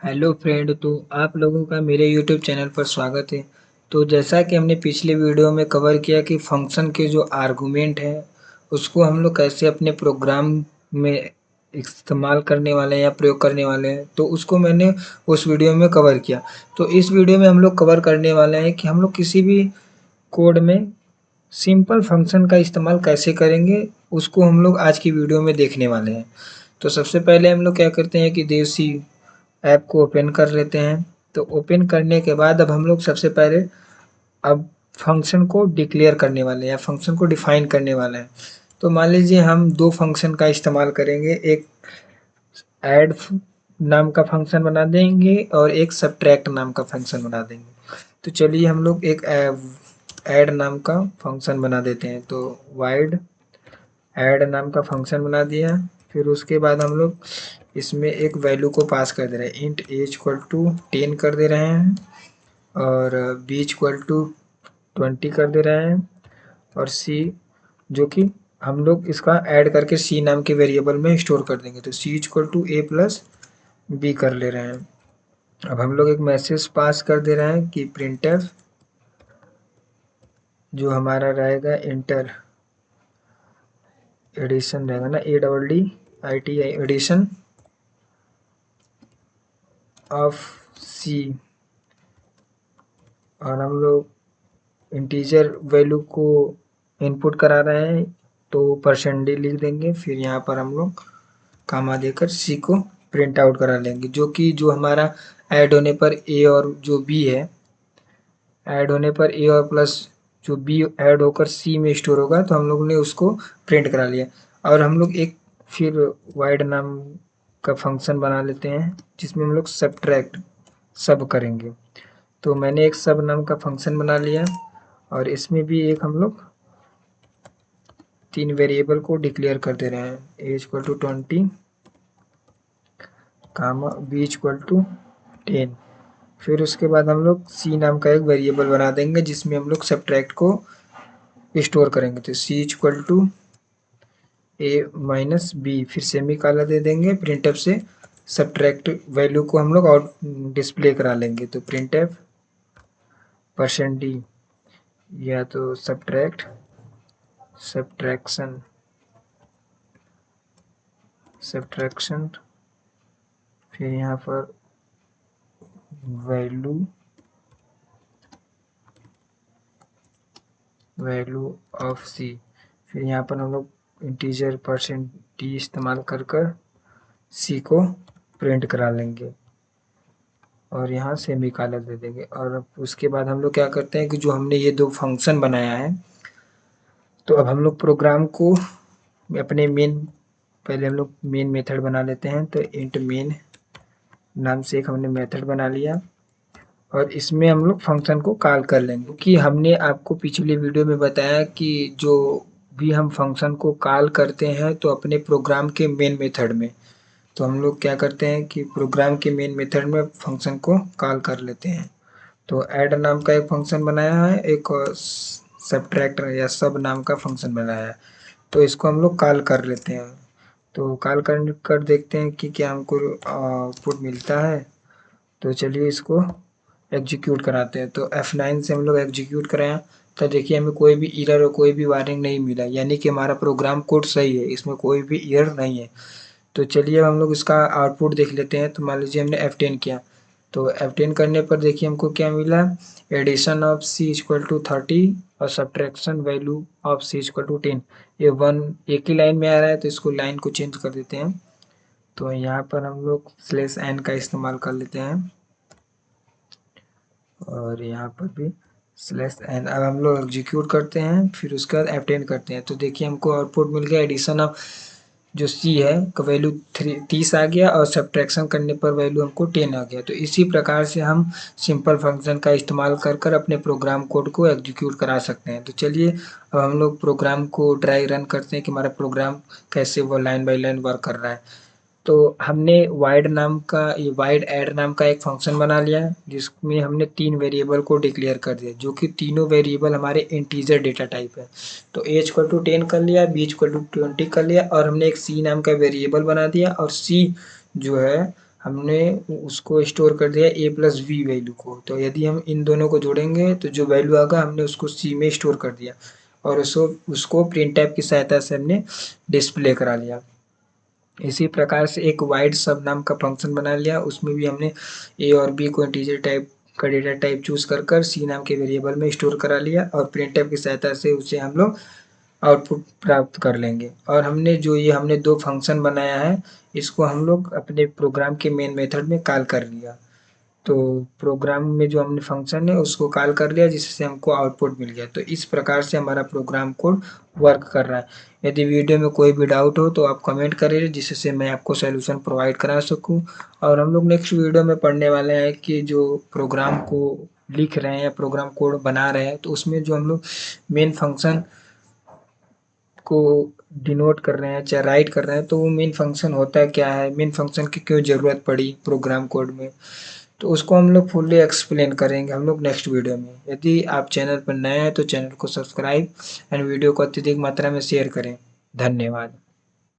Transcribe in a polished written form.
Hello friend, तो आप लोगों का मेरे यूट्यूब चैनल पर स्वागत है। तो जैसा कि हमने पिछले वीडियो में कवर किया कि फंक्शन के जो आर्गुमेंट है उसको हम लोग कैसे अपने प्रोग्राम में इस्तेमाल करने वाले हैं या प्रयोग करने वाले हैं, तो उसको मैंने उस वीडियो में कवर किया। तो इस वीडियो में हम लोग कवर करने वाले हैं कि हम लोग किसी भी कोड में सिंपल फंक्शन का इस्तेमाल कैसे करेंगे, उसको हम लोग आज की वीडियो में देखने वाले हैं। तो सबसे पहले हम लोग क्या करते हैं कि देसी ऐप को ओपन कर लेते हैं। तो ओपन करने के बाद अब हम लोग सबसे पहले अब फंक्शन को डिक्लेयर करने वाले हैं या फंक्शन को डिफाइन करने वाले हैं। तो मान लीजिए हम दो फंक्शन का इस्तेमाल करेंगे, एक ऐड नाम का फंक्शन बना देंगे और एक सब्ट्रैक्ट नाम का फंक्शन बना देंगे। तो चलिए हम लोग एक ऐड नाम का फंक्शन बना देते हैं। तो वाइड ऐड नाम का फंक्शन बना दिया। फिर उसके बाद हम लोग इसमें एक वैल्यू को पास कर दे रहे हैं, इंट एज इक्वल टू 10 कर दे रहे हैं और बी इक्वल टू 20 कर दे रहे हैं और सी जो कि हम लोग इसका ऐड करके सी नाम के वेरिएबल में स्टोर कर देंगे। तो C equal to A plus B कर ले रहे हैं। अब हम लोग एक मैसेज पास कर दे रहे हैं कि प्रिंटफ जो हमारा रहेगा इंटर एडिशन रहेगा ना, ADDITI एडिशन ऑफ सी। और हम लोग इंटीजर वैल्यू को इनपुट करा रहे हैं तो %d लिख देंगे। फिर यहाँ पर हम लोग कामा देकर सी को प्रिंट आउट करा लेंगे, जो कि जो हमारा ऐड होने पर ए और जो बी है, ऐड होने पर ए और प्लस जो बी ऐड होकर सी में स्टोर होगा, तो हम लोग ने उसको प्रिंट करा लिया। और हम लोग एक फिर वाइड नाम का फंक्शन बना लेते हैं जिसमें हम लोग सब्ट्रैक्ट सब करेंगे। तो मैंने एक सब नाम का फंक्शन बना लिया और इसमें भी एक हम लोग 3 वेरिएबल को डिक्लेयर कर दे रहे हैं, A equal to 20 comma B equal to 10। फिर उसके बाद हम लोग सी नाम का एक वेरिएबल बना देंगे जिसमें हम लोग सब्ट्रैक्ट को स्टोर करेंगे। तो C equal to A minus B, फिर सेमी कॉलन दे देंगे। प्रिंटफ से सब्ट्रैक्ट वैल्यू को हम लोग आउट डिस्प्ले करा लेंगे। तो प्रिंटफ %d या तो सब्ट्रैक्शन फिर यहाँ पर वैल्यू ऑफ सी। फिर यहाँ पर हम लोग इंटीजर %d इस्तेमाल कर सी को प्रिंट करा लेंगे और यहाँ सेमी कॉलन दे देंगे। और उसके बाद हम लोग क्या करते हैं कि जो हमने ये दो फंक्शन बनाया है, तो अब हम लोग प्रोग्राम को अपने पहले हम लोग मेन मेथड बना लेते हैं। तो इंट मेन नाम से एक हमने मेथड बना लिया और इसमें हम लोग फंक्शन को कॉल कर लेंगे कि हमने आपको पिछली वीडियो में बताया कि जो भी हम फंक्शन को कॉल करते हैं तो अपने प्रोग्राम के मेन मेथड में, तो हम लोग क्या करते हैं कि प्रोग्राम के मेन मेथड में फंक्शन को कॉल कर लेते हैं। तो ऐड नाम का एक फंक्शन बनाया है, एक और सब्ट्रैक्ट या सब नाम का फंक्शन बनाया है। तो इसको हम लोग कॉल कर लेते हैं। तो कॉल कर देखते हैं कि क्या हमको आउटपुट मिलता है। तो चलिए इसको एग्जीक्यूट कराते हैं। तो F9 से हम लोग एग्जीक्यूट कराया, तो देखिए हमें कोई भी एरर और कोई भी वार्निंग नहीं मिला, यानी कि हमारा प्रोग्राम कोड सही है, इसमें कोई भी एरर नहीं है। तो चलिए अब हम लोग इसका आउटपुट देख लेते हैं। तो मान लीजिए हमने F10 किया, तो F10 करने पर देखिए हमको क्या मिला, addition of C equal to 30 और subtraction value of C equal to 10। ये वन एक ही लाइन में आ रहा है, तो इसको लाइन को चेंज कर देते हैं। तो यहाँ पर हम लोग /n का इस्तेमाल कर लेते हैं और यहाँ पर भी /n। अब हम लोग एग्जीक्यूट करते हैं, फिर उसके बाद F10 करते हैं। तो देखिए हमको आउटपुट मिल गया, एडिशन ऑफ जो सी है का वैल्यू 30 आ गया और सब्ट्रैक्शन करने पर वैल्यू हमको 10 आ गया। तो इसी प्रकार से हम सिंपल फंक्शन का इस्तेमाल कर अपने प्रोग्राम कोड को एग्जीक्यूट करा सकते हैं। तो चलिए अब हम लोग प्रोग्राम को ट्राई रन करते हैं कि हमारा प्रोग्राम कैसे वो लाइन बाय लाइन वर्क कर रहा है। तो हमने वाइड ऐड नाम का एक फंक्शन बना लिया है जिसमें हमने 3 वेरिएबल को डिक्लेयर कर दिया, जो कि तीनों वेरिएबल हमारे इंटीजर डेटा टाइप है। तो ए इक्वल टू 10 कर लिया, बी इक्वल टू 20 कर लिया और हमने एक सी नाम का वेरिएबल बना दिया और सी जो है हमने उसको स्टोर कर दिया a प्लस वी वैल्यू को। तो यदि हम इन दोनों को जोड़ेंगे तो जो वैल्यू आएगा हमने उसको c में स्टोर कर दिया और उसको प्रिंटफ की सहायता से हमने डिस्प्ले करा लिया। इसी प्रकार से एक वाइड सब नाम का फंक्शन बना लिया, उसमें भी हमने a और b को इंटीजर टाइप का डेटा टाइप चूज कर c नाम के वेरिएबल में स्टोर करा लिया और प्रिंटफ की सहायता से उसे हम लोग आउटपुट प्राप्त कर लेंगे। और हमने दो फंक्शन बनाया है, इसको हम लोग अपने प्रोग्राम के मेन मेथड में कॉल कर लिया। तो प्रोग्राम में जो हमने फंक्शन है उसको कॉल कर लिया जिससे हमको आउटपुट मिल गया। तो इस प्रकार से हमारा प्रोग्राम कोड वर्क कर रहा है। यदि वीडियो में कोई भी डाउट हो तो आप कमेंट करिए जिससे मैं आपको सॉल्यूशन प्रोवाइड करा सकूं। और हम लोग नेक्स्ट वीडियो में पढ़ने वाले हैं कि जो प्रोग्राम को लिख रहे हैं या प्रोग्राम कोड बना रहे हैं तो उसमें जो हम लोग मेन फंक्शन को डिनोट कर रहे हैं चाहे राइट कर रहे हैं तो वो मेन फंक्शन होता क्या है, मेन फंक्शन की क्यों ज़रूरत पड़ी प्रोग्राम कोड में, तो उसको हम लोग फुल्ली एक्सप्लेन करेंगे हम लोग नेक्स्ट वीडियो में। यदि आप चैनल पर नए हैं तो चैनल को सब्सक्राइब एंड वीडियो को अत्यधिक मात्रा में शेयर करें। धन्यवाद।